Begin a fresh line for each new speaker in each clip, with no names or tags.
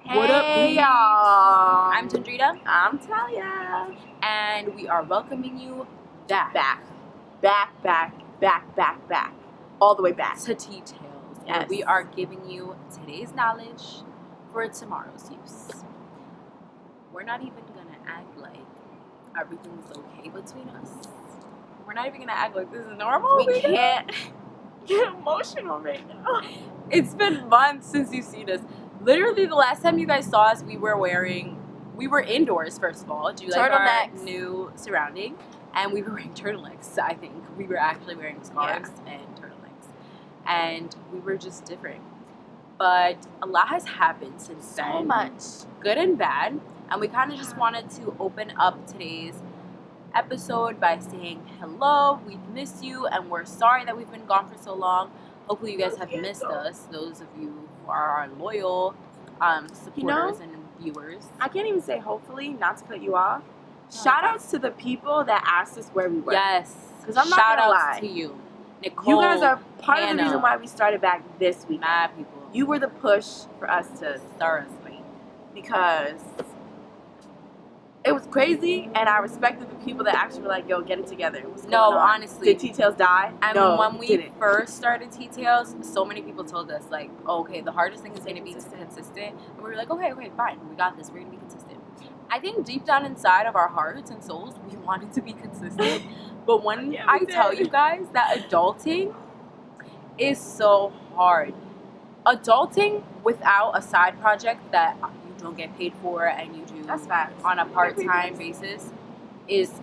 What up,
Hey,
y'all?
I'm Tandrita,
I'm Talia.
and we are welcoming you back
Back. All the way back.
to Tea Tales,
Yes.
where we are giving you today's knowledge for tomorrow's use. We're not even gonna act like everything's okay between us. We're not even gonna act like this is normal.
We can't get emotional right now.
It's been months since you've seen us. Literally, the last time you guys saw us, we were indoors, first of all, due to like our
Turtlenecks.
new surrounding, and we were wearing turtlenecks. I think we were actually wearing scarves and turtlenecks, and we were just different. But a lot has happened since then,
So much.
good and bad, and we kind of just wanted to open up today's episode by saying hello. We miss you, and we're sorry that we've been gone for so long. Hopefully you guys have missed us, those of you who are our loyal supporters and viewers.
I can't even say hopefully, not to cut you off. Shout outs to the people that asked us where we were.
Yes.
'Cause I'm not
Shout
gonna
outs
lie.
to you. Nicole,
You guys are part of
Hannah,
the reason why we started back this week.
mad people.
You were the push for us to
Thoroughly.
because it was crazy, and I respected the people that actually were like, yo, get it together. What's going
No,
on?
honestly.
Did T-Tails die?
And
No,
when we
didn't.
first started Tea Tales, so many people told us, like, oh, okay, the hardest thing is going to be
Consistent.
consistent. And we were like, okay, fine. We got this. We're going to be consistent. I think deep down inside of our hearts and souls, we wanted to be consistent. But when
Yeah, we
I tell
did.
you guys that adulting is so hard. Adulting without a side project that you don't get paid for and you do
That's facts.
on a part-time basis is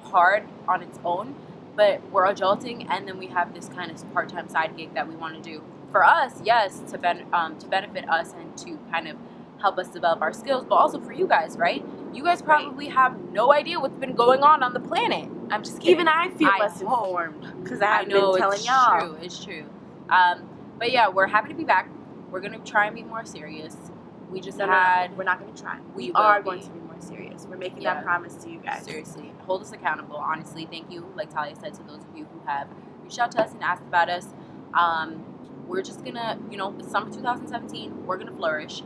hard on its own, but we're adulting and then we have this kind of part-time side gig that we want to do for us, yes, to benefit us and to kind of help us develop our skills, but also for you guys, right? You guys probably have no idea what's been going on the planet. I'm just kidding.
Even I feel less
hope.
informed because I have
know
been telling
it's
y'all.
It's true. But yeah, we're happy to be back. We're gonna try and be more serious. We just
No,
had
we're not going to try. We
will
are
be.
going to be more serious. We're making
Yeah.
that promise to you guys.
seriously hold us accountable. Honestly, thank you, like Talia said, to those of you who have reached out to us and asked about us. We're just gonna, it's summer 2017. We're gonna flourish.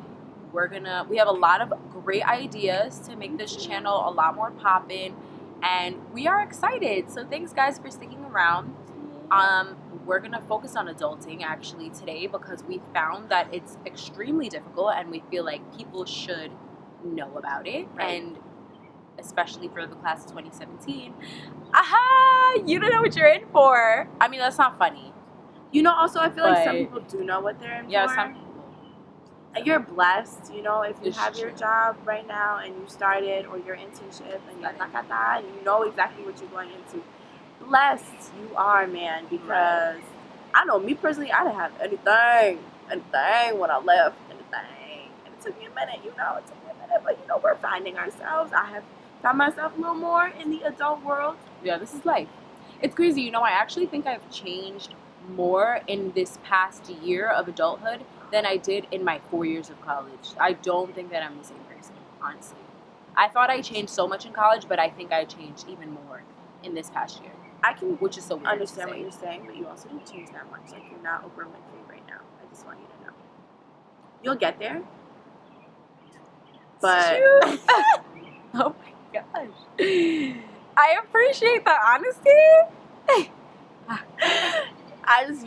We have a lot of great ideas to make this channel a lot more poppin', and we are excited. So thanks, guys, for sticking around. We're gonna focus on adulting actually today because we found that it's extremely difficult, and we feel like people should know about it,
Right.
and especially for the class of 2017. Aha! You don't know what you're in for. I mean, that's not funny.
Also, I feel like some
But-
people do know what they're in
Yeah,
for.
some people.
And you're blessed, if you
It's
have your
true.
job right now and you started, or your internship and and you know exactly what you're going into. Blessed you are, man, because I know me personally, I didn't have anything when I left, anything. And it took me a minute, but we're finding ourselves. I have found myself a little more in the adult world.
Yeah, this is life. It's crazy. I actually think I've changed more in this past year of adulthood than I did in my 4 years of college. I don't think that I'm the same person, honestly. I thought I changed so much in college, but I think I changed even more in this past year,
I can
which is so weird
understand
to
what
say.
you're saying, but you also didn't change that much. Like, you're not Oprah Winfrey right now. I just want you to know. You'll get there. But
Oh my gosh. I appreciate the honesty.
I just,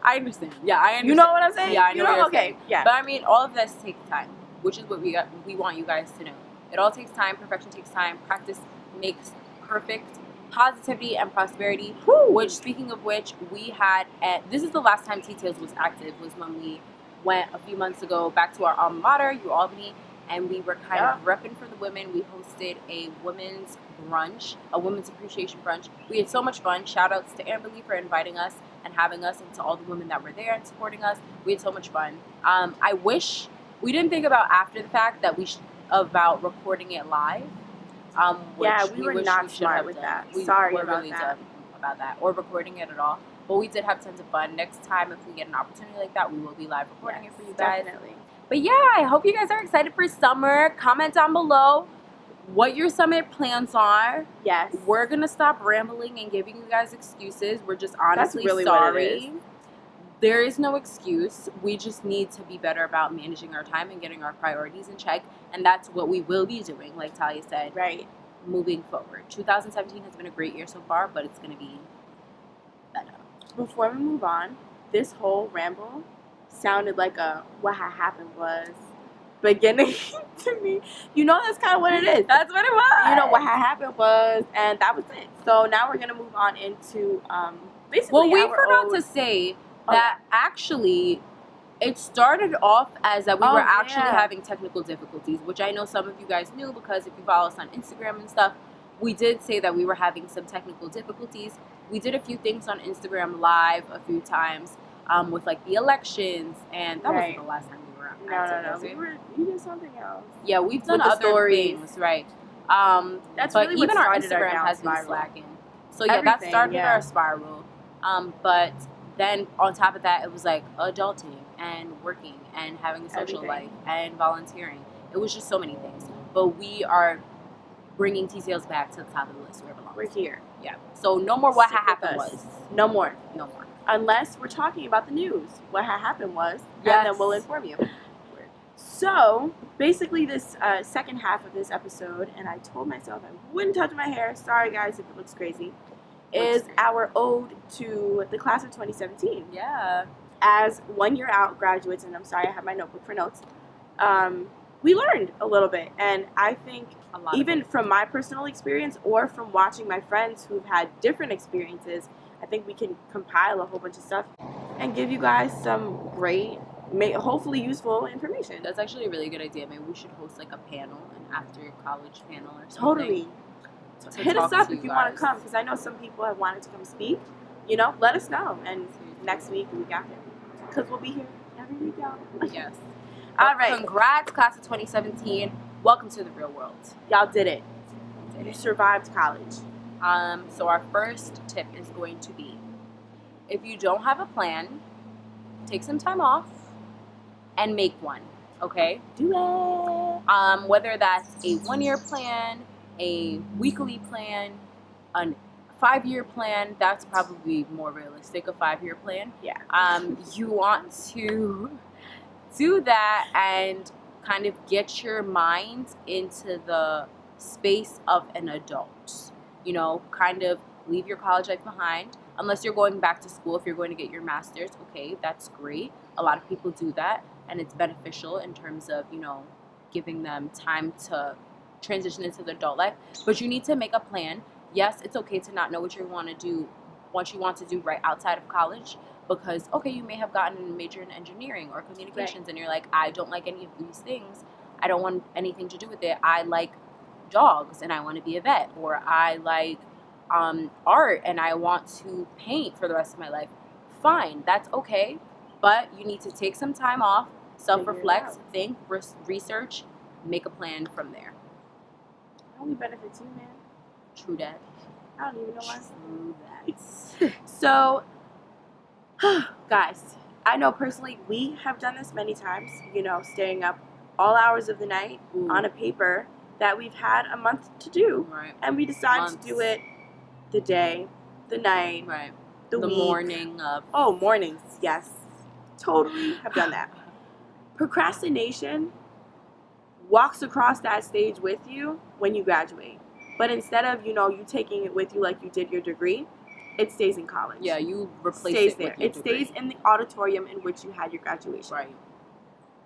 I understand. Yeah, I understand.
you know what I'm saying?
Yeah, I know what you're
Okay,
saying.
yeah.
But I mean, all of this takes time, which is what we want you guys to know. It all takes time. Perfection takes time. Practice makes perfect. Positivity and prosperity. Which, speaking of which, we had this is the last time Tea Tales was active, was when we went a few months ago back to our alma mater, Albany, and we were kind of repping for the women. We hosted a women's brunch, a women's appreciation brunch. We had so much fun. Shout outs to Amberly for inviting us and having us, and to all the women that were there and supporting us. We had so much fun. I wish we didn't think about after the fact that about recording it live.
Yeah,
which
we were
wish
not
we should
smart
have
with
done.
that.
We
Sorry
were
about
really
that.
dumb about that, or recording it at all. But we did have tons of fun. Next time, if we get an opportunity like that, we will be live recording it for you guys.
Definitely.
But yeah, I hope you guys are excited for summer. Comment down below what your summer plans are.
Yes.
We're gonna stop rambling and giving you guys excuses. We're just honestly
really what it
sorry.
is.
there is no excuse. We just need to be better about managing our time and getting our priorities in check. And that's what we will be doing, like Talia said,
Right.
moving forward. 2017 has been a great year so far, but it's going to be better.
Before we move on, this whole ramble sounded like a what had happened was beginning to me. You know, that's kind of what it is.
That's what it was.
You know, what had happened was, and that was it. So now we're going to move on into basically
Well, we
our
forgot
own-
to say that actually it started off as that we were actually having technical difficulties, which I know some of you guys knew because if you follow us on Instagram and stuff, we did say that we were having some technical difficulties. We did a few things on Instagram Live a few times with like the elections, and that wasn't the last time we were on.
No. We did something else.
Yeah, we've done
With the
other
stories.
things, right?
That's
but
really what
even our
started our
Instagram
down
has been
spiral.
slacking. So yeah, that
Everything,
started
yeah.
our spiral. But then on top of that, it was like adulting and working and having a social
Everything.
life and volunteering. It was just so many things. But we are bringing T-Sales back to the top of the list where it belongs.
We're here.
Yeah. So no more what
Stick
had
with
happened
us.
was.
No more.
No more.
Unless we're talking about the news. What had happened was,
Yes.
and then we'll inform you. So, basically this second half of this episode, and I told myself I wouldn't touch my hair, sorry guys if it looks crazy, is our ode to the class of 2017.
Yeah.
As 1 year out graduates, and I'm sorry I have my notebook for notes, we learned a little bit. And I think
A lot
even
of it.
from my personal experience or from watching my friends who've had different experiences, I think we can compile a whole bunch of stuff and give you guys some great, hopefully useful information.
That's actually a really good idea. Maybe we should host like a panel, an after college panel or something.
Totally.
to
Hit us
talk
up
to
if
you
you want to
guys.
come, because I know some people have wanted to come speak. You know, let us know. And next week, the week after, because we'll be here every week, y'all.
Yes.
All right.
Congrats, class of 2017. Welcome to the real world.
Y'all did it. You survived college.
So our first tip is going to be, if you don't have a plan, take some time off and make one. Okay.
Do it.
Whether that's a 1 year plan, a weekly plan, a 5-year plan, that's probably more realistic, a 5-year plan.
Yeah.
You want to do that and kind of get your mind into the space of an adult. You know, kind of leave your college life behind. Unless you're going back to school, if you're going to get your master's, okay, that's great. A lot of people do that, and it's beneficial in terms of, you know, giving them time to transition into the adult life. But you need to make a plan. Yes, it's okay to not know what you want to do, what you want to do right outside of college, because, okay, you may have gotten a major in engineering or communications, and you're like, I don't like any of these things. I don't want anything to do with it. I like dogs, and I want to be a vet, or I like art, and I want to paint for the rest of my life. Fine, that's okay, but you need to take some time off, self-reflect, think, research, make a plan from there.
It only benefits you, man.
True that.
I don't even know why.
True that.
So, guys, I know personally we have done this many times, you know, staying up all hours of the night on a paper that we've had a month to do.
Right.
And we decided to do it the day, the night,
Right.
the week.
Morning of.
Oh, mornings, yes. Totally have done that. Procrastination walks across that stage with you when you graduate. But instead of, you know, you taking it with you like you did your degree, it stays in college.
Yeah, you replace
Stays
it
there.
with your
It
degree.
stays in the auditorium in which you had your graduation.
Right.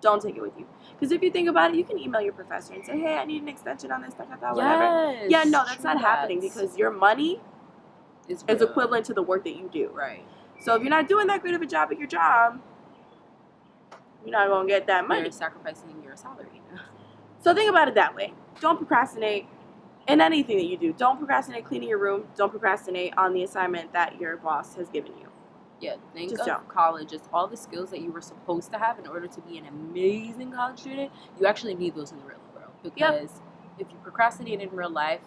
Don't take it with you. Because if you think about it, you can email your professor and say, hey, I need an extension on this, whatever.
Yes.
Yeah, no, that's
true
not happening
that.
because your money
is
is
real.
equivalent to the work that you do.
Right.
So if you're not doing that great of a job at your job, you're not going to get that money.
You're sacrificing your salary.
So think about it that way. Don't procrastinate in anything that you do. Don't procrastinate cleaning your room. Don't procrastinate on the assignment that your boss has given you.
Yeah, think
Just
of
don't.
college as all the skills that you were supposed to have in order to be an amazing college student. You actually need those in the real world. Because if you procrastinate in real life,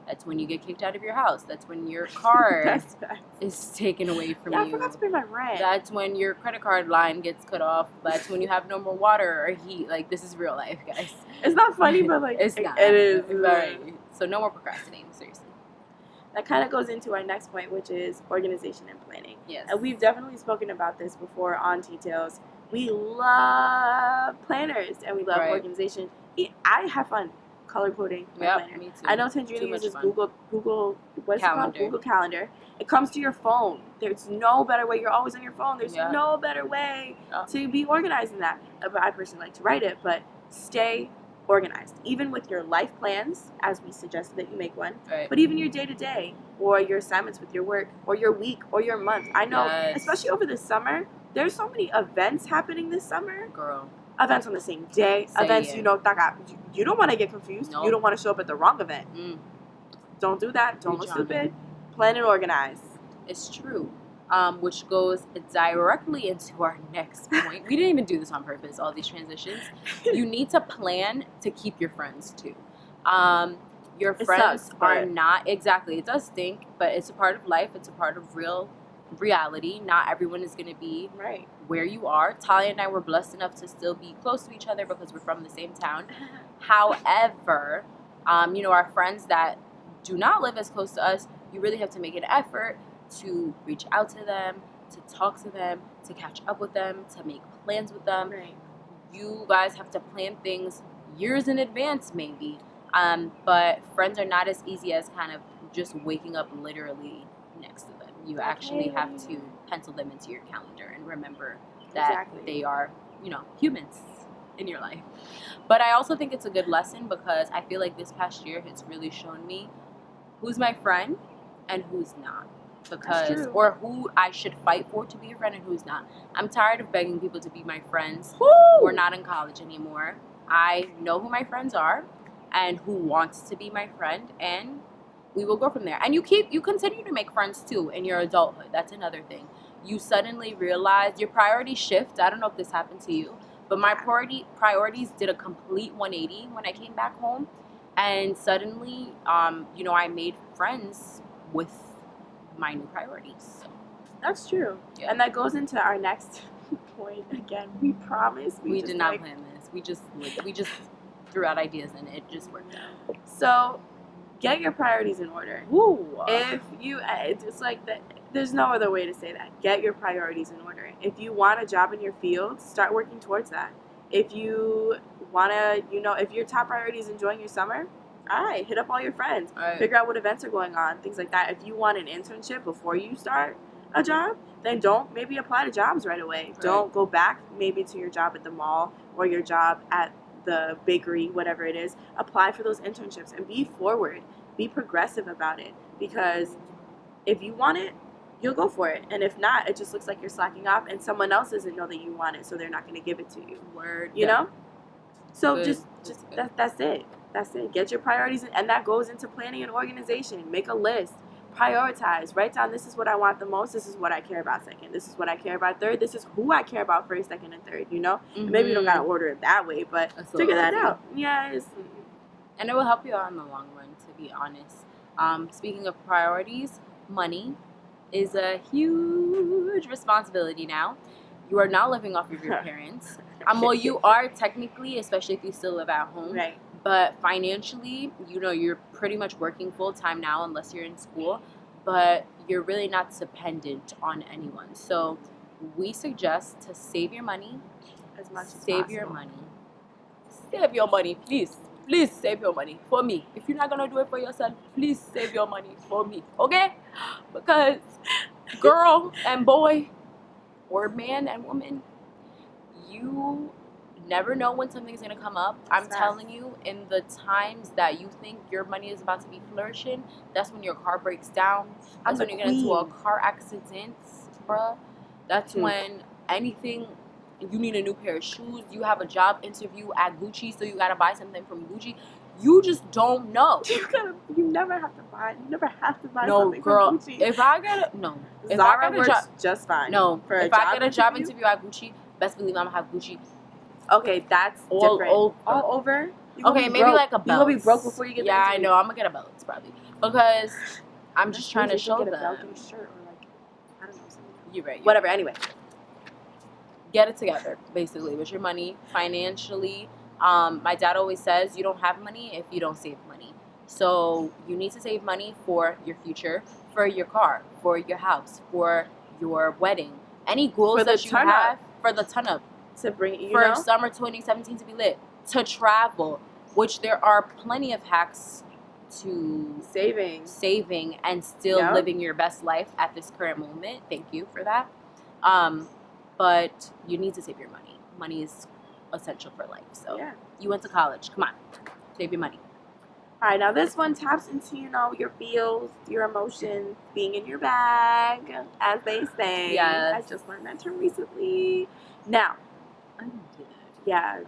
that's when you get kicked out of your house. That's when your car
That's bad.
is taken away from
Yeah, I
you.
forgot to pay my rent.
That's when your credit card line gets cut off. That's when you have no more water or heat. Like, this is real life, guys.
It's not funny, but like
It's not.
it is.
Right. So no more procrastinating, seriously.
That kind of goes into our next point, which is organization and planning.
Yes.
And we've definitely spoken about this before on Tea Tales. We love planners and we love
Right.
organization. I have fun color coding my
Yep,
planner.
me too.
I know Tangerina
Too much
uses
fun.
Google what's it called?
Calendar.
Google Calendar. It comes to your phone. There's no better way. You're always on your phone. There's
Yeah.
no better way
Yeah.
to be organized than that. But I personally like to write it, but stay organized. Even with your life plans, as we suggested that you make one,
Right.
but even your day-to-day or your assignments with your work or your week or your month. I know,
Yes.
especially over the summer, there's so many events happening this summer.
Girl.
Events on the same day.
Say
Events,
it.
you know, you don't want to get confused.
Nope.
You don't want to show up at the wrong event. Don't do that. Don't look stupid. Plan and organize.
It's true. Which goes directly into our next point. We didn't even do this on purpose, all these transitions. You need to plan to keep your friends too. Your friends are not, exactly, it does stink, but it's a part of life. It's a part of reality. Not everyone is going to be
right
where you are. Talia and I were blessed enough to still be close to each other because we're from the same town. However, you know, our friends that do not live as close to us, you really have to make an effort to reach out to them, to talk to them, to catch up with them, to make plans with them.
Right.
You guys have to plan things years in advance, maybe. But friends are not as easy as kind of just waking up literally next to them. You actually have to pencil them into your calendar and remember that they are, you know, humans in your life. But I also think it's a good lesson because I feel like this past year has really shown me who's my friend and who's not. Because, or who I should fight for to be a friend and who's not. I'm tired of begging people to be my friends.
Woo!
We're not in college anymore. I know who my friends are and who wants to be my friend, and we will go from there. And you continue to make friends too in your adulthood. That's another thing. You suddenly realize your priorities shift. I don't know if this happened to you, but my priorities did a complete 180 when I came back home, and suddenly, you know, I made friends with my new priorities. So.
That's true. Yeah. And that goes into our next point again. We promise.
We did not plan this. We just threw out ideas and it just worked out.
So get your priorities in order.
Ooh.
If you, it's like that. There's no other way to say that. Get your priorities in order. If you want a job in your field, start working towards that. If you want to, you know, if your top priority is enjoying your summer, all right, hit up all your friends.
Right.
Figure out what events are going on, things like that. If you want an internship before you start a job, then don't maybe apply to jobs right away. Right. Don't go back maybe to your job at the mall or your job at the bakery, whatever it is. Apply for those internships and be forward. Be progressive about it, because if you want it, you'll go for it. And if not, it just looks like you're slacking off and someone else doesn't know that you want it, so they're not going to give it to you.
Word.
You know? So
good.
just that's it. That's it. Get your priorities, and that goes into planning and organization. Make a list. Prioritize. Write down, this is what I want the most. This is what I care about second. This is what I care about third. This is who I care about first, second, and third, you know? Mm-hmm. Maybe you don't got to order it that way, but figure that out. Yeah.
And it will help you out in the long run, to be honest. Speaking of priorities, money is a huge responsibility now. You are not living off of your parents. Well, you are technically, especially if you still live at home.
Right.
But financially, you know, you're pretty much working full time now unless you're in school. But you're really not dependent on anyone. So we suggest to save your money
as much as
save
possible.
your money. Save your money, please. Please save your money for me. If you're not going to do it for yourself, please save your money for me. Okay? Because girl and boy, or man and woman, you never know when something's going to come up. I'm telling you, in the times that you think your money is about to be flourishing, that's when your car breaks down. That's when you get into a car accident, bruh. That's when anything, you need a new pair of shoes, you have a job interview at Gucci, so you got to buy something from Gucci. You just don't know.
You never have to buy
no,
something
girl,
from Gucci.
If I get a, no. If
Zara
I get a
works
job,
just fine.
No, if I get a job interview at Gucci, best believe I'm going to have Gucci.
Okay, that's different. All over?
Okay, maybe broke. Like a belt.
You're going to be broke before you get the interview.
I know. I'm going to get a belt, probably. Because I'm just trying to show them.
Get a belt and a shirt or like, I don't know, something.
You're right.
Whatever, anyway.
Get it together, basically, with your money, financially. My dad always says you don't have money if you don't save money. So you need to save money for your future, for your car, for your house, for your wedding, any goals
For the
that you
turn-up.
have for the turn up,
To bring you
for
know
summer 2017 to be lit, to travel, which there are plenty of hacks to saving and still
Yep.
living your best life at this current moment. Thank you for that. But you need to save your money. Money is essential for life. So
Yeah.
you went to college. Come on, save your money.
All right, now this one taps into, your feels, your emotions, being in your bag, as they say.
Yes.
I just learned that term recently. Now,
I did.
yeah.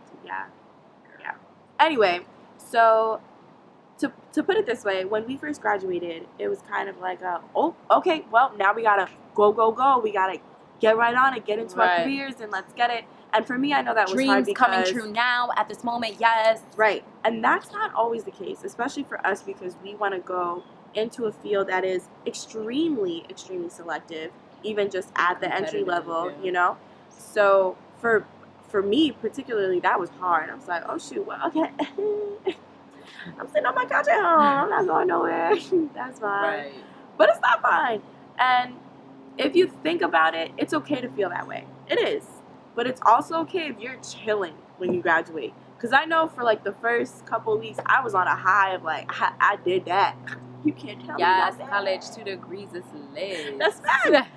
Anyway, so to put it this way, when we first graduated, it was kind of like, okay, well, now we gotta go. We gotta get right on it, get into our
Right.
careers, and let's get it. And for me, I know that was hard
Dreams
because
coming true now at this moment. Yes.
right, and that's not always the case, especially for us because we want to go into a field that is extremely selective, even just at the entry
Competitive,
level,
yeah.
So for me particularly, that was hard. I was like, oh shoot, well, okay. I'm sitting on my couch at home. I'm not going nowhere. That's fine.
Right.
But it's not fine. And if you think about it, it's okay to feel that way. It is. But it's also okay if you're chilling when you graduate. Because I know for like the first couple of weeks, I was on a high of like, I did that. You can't tell me
Yes,
about that.
college 2 degrees is lit.
That's fact.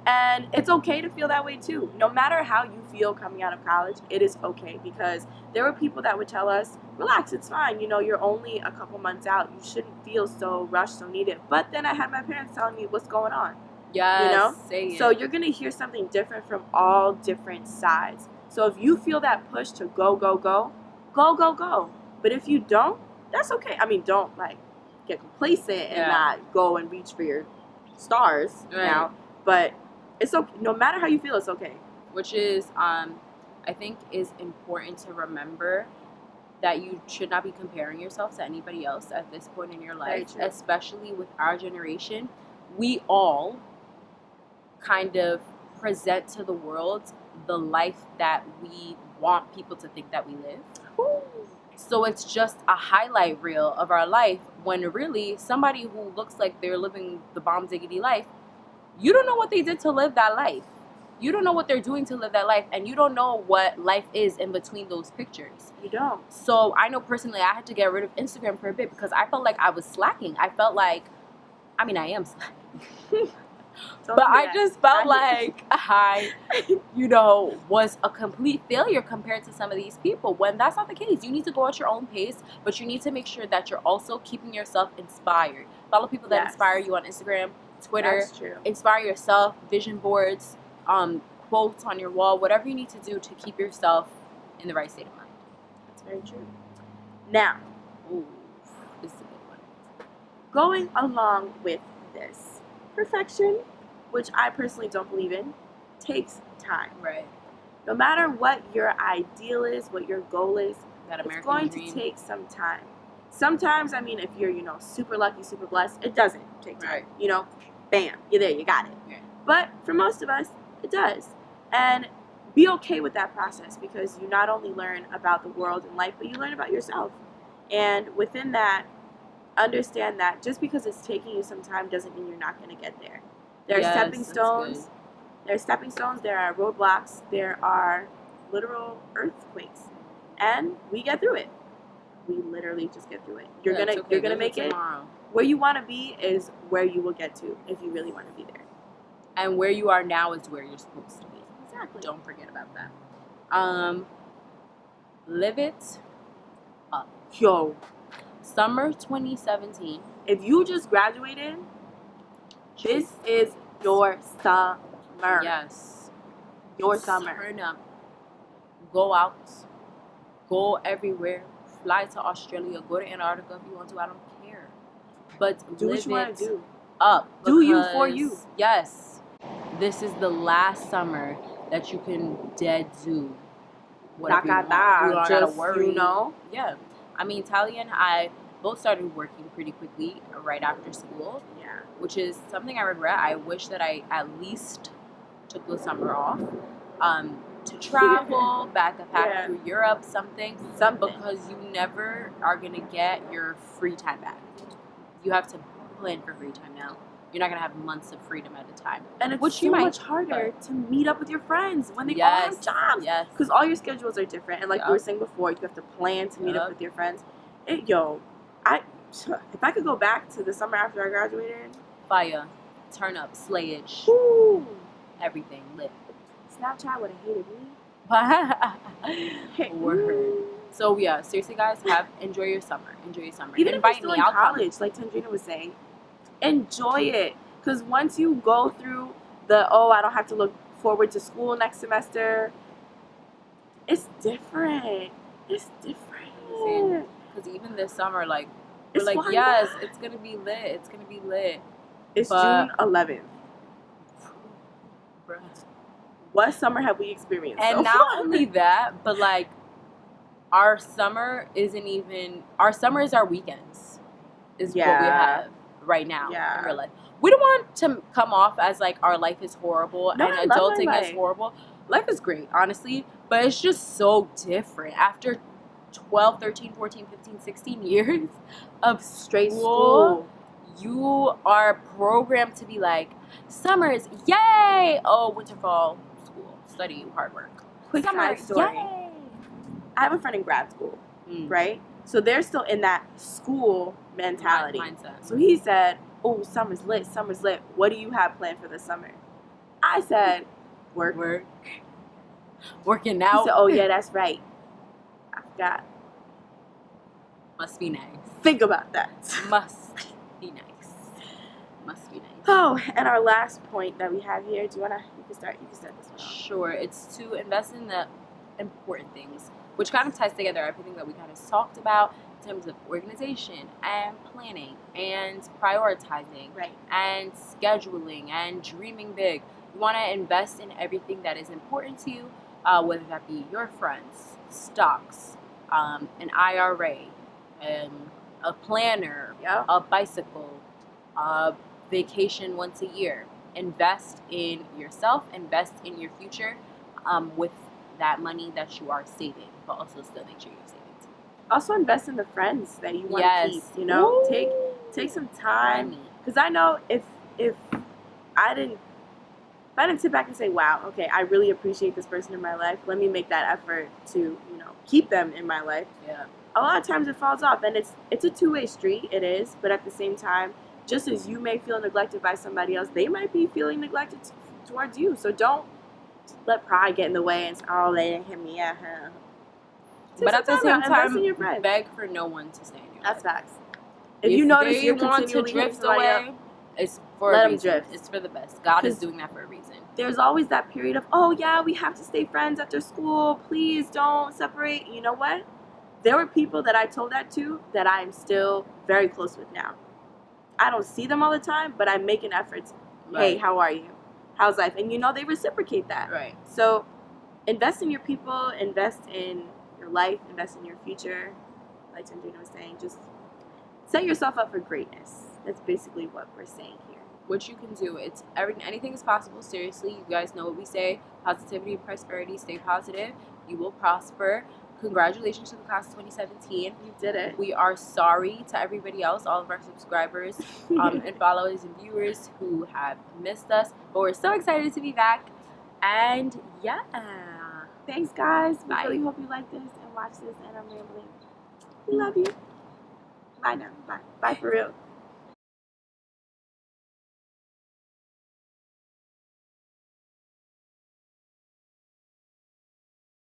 And it's okay to feel that way too. No matter how you feel coming out of college, it is okay, because there were people that would tell us, relax, it's fine. You're only a couple months out. You shouldn't feel so rushed, so needed. But then I had my parents telling me what's going on.
Yes, say it.
So you're going to hear something different from all different sides. So if you feel that push to go. But if you don't, that's okay. I mean, don't like get complacent and not go and reach for your stars now. But it's okay. No matter how you feel, it's okay.
Which is, I think, is important to remember, that you should not be comparing yourself to anybody else at this point in your life, especially with our generation. We all kind of present to the world the life that we want people to think that we live.
Ooh.
So it's just a highlight reel of our life, when really somebody who looks like they're living the bomb diggity life, you don't know what they did to live that life. You don't know what they're doing to live that life, and you don't know what life is in between those pictures.
You don't.
So I know personally I had to get rid of Instagram for a bit because I felt like I was slacking. I felt like, I am slacking. But I just felt like I, was a complete failure compared to some of these people, when that's not the case. You need to go at your own pace, but you need to make sure that you're also keeping yourself inspired. Follow people that inspire you on Instagram, Twitter.
That's true.
Inspire yourself, vision boards, quotes on your wall, whatever you need to do to keep yourself in the right state of mind.
That's very true. Now,
this is a good one.
Going along with this, perfection, which I personally don't believe in, takes time.
Right.
No matter what your ideal is, what your goal is,
That
it's going
dream.
to take some time. Sometimes, if you're, super lucky, super blessed, it doesn't take time.
Right.
Bam, you're there, you got it.
Yeah.
But for most of us, it does. And be okay with that process, because you not only learn about the world and life, but you learn about yourself. And within that, understand that just because it's taking you some time doesn't mean you're not going to get there. There are stepping stones. There are stepping stones. There are roadblocks. There are literal earthquakes, and we get through it. We literally just get through it. You're gonna make it. Where you want to be is where you will get to if you really want to be there.
And where you are now is where you're supposed to be.
Exactly.
Don't forget about that. Live it up.
Yo,
Summer 2017.
if you just graduated, this is your summer.
Yes.
Your summer.
Turn up. Go out. Go everywhere. Fly to Australia. Go to Antarctica if you want to. I don't care. But
Do
live
what you want to do.
up.
Do you for you.
Yes. This is the last summer that you can dead do whatever you want. You don't gotta worry. Yeah. Talia and I both started working pretty quickly right after school.
Yeah.
Which is something I regret. I wish that I at least took the summer off to travel, back through Europe, something. Because you never are going to get your free time back. You have to plan for free time now. you're not gonna have months of freedom at a time.
And it's
Which
so
you might,
much harder to meet up with your friends when they all
Yes,
have jobs.
yes.
Because all your schedules are different. And like
Yup.
you were saying before, you have to plan to meet up
Yup.
with your friends. If I could go back to the summer after I graduated,
Fire, turn up, slayage,
whoo,
everything lit.
Snapchat would have hated me.
Word. So yeah, seriously, guys, enjoy your summer. Enjoy your summer.
Even
Invite
if you're
me.
still in
I'll come.
college, like Tandrina was saying, enjoy it. Because once you go through I don't have to look forward to school next semester, it's different. It's different.
Because even this summer, like, we're
It's
like,
flying
yes,
by.
it's gonna be lit. It's gonna be lit.
It's
But-
June 11th.
Bruh.
What summer have we experienced?
And
so
not
far?
only that, but like, our summer is our weekends. Is what we
Yeah.
have right now
Yeah.
in real life. We don't want to come off as like our life is horrible
No, I
and
love
adulting
my
is
life.
horrible. Life is great, honestly, but it's just so different. After 12, 13, 14, 15, 16 years of
Straight school.
you are programmed to be like, summers, yay! Oh, winter, fall, school, study, hard work.
Quick
Summer,
side story.
yay!
I have a friend in grad school,
Mm.
right? So they're still in that school mentality.
Mindset.
So he said, "Oh, summer's lit. Summer's lit. What do you have planned for the summer?" I said, "Work."
Working
He
out
said, "Oh yeah, that's right. I forgot.
must be nice.
Think about that."
Must be nice. Must be nice.
Oh, and our last point that we have here. Do you wanna? You can start. You can start this one off.
Sure, it's to invest in the important things, which kind of ties together everything that we kind of talked about in terms of organization and planning and prioritizing
Right.
and scheduling and dreaming big. You want to invest in everything that is important to you, whether that be your friends, stocks, an IRA, a planner,
Yeah.
a bicycle, a vacation once a year. Invest in yourself, invest in your future with that money that you are saving, but also still make sure you're saving too.
Also invest in the friends that you want to
Yes.
keep. You know,
Ooh.
take some time.
Money.
Because I know if I didn't sit back and say, wow, okay, I really appreciate this person in my life, let me make that effort to, keep them in my life.
Yeah.
A lot of times it falls off, and it's a two-way street, it is, but at the same time, just as you may feel neglected by somebody else, they might be feeling neglected towards you. So don't let pride get in the way and say, oh, they didn't hit me at her.
But at the same
invest in your
time,
friends.
beg for no one to stay in your
That's
life.
facts. If you notice
they
you're
want to
continually hitting
drift
somebody
away,
up,
it's for
let
a
'em
reason.
drift.
It's for the best. God is
'Cause
doing that for a reason.
there's always that period of, oh yeah, we have to stay friends after school. Please don't separate. You know what? There were people that I told that to that I am still very close with now. I don't see them all the time, but I make an effort. Hey,
Right.
how are you? How's life? And they reciprocate that.
Right.
So invest in your people, invest in your life, invest in your future. Like Tandrina was saying, just set yourself up for greatness. That's basically what we're saying here.
What you can do, anything is possible. Seriously, you guys know what we say: positivity, prosperity. Stay positive. You will prosper. Congratulations to the class of 2017.
You did it.
We are sorry to everybody else, all of our subscribers and followers and viewers who have missed us, but we're so excited to be back. And yeah,
Thanks, guys. We
Bye.
really hope you like this and watch this. And I'm rambling. We love you. Bye now. Bye. Bye for real.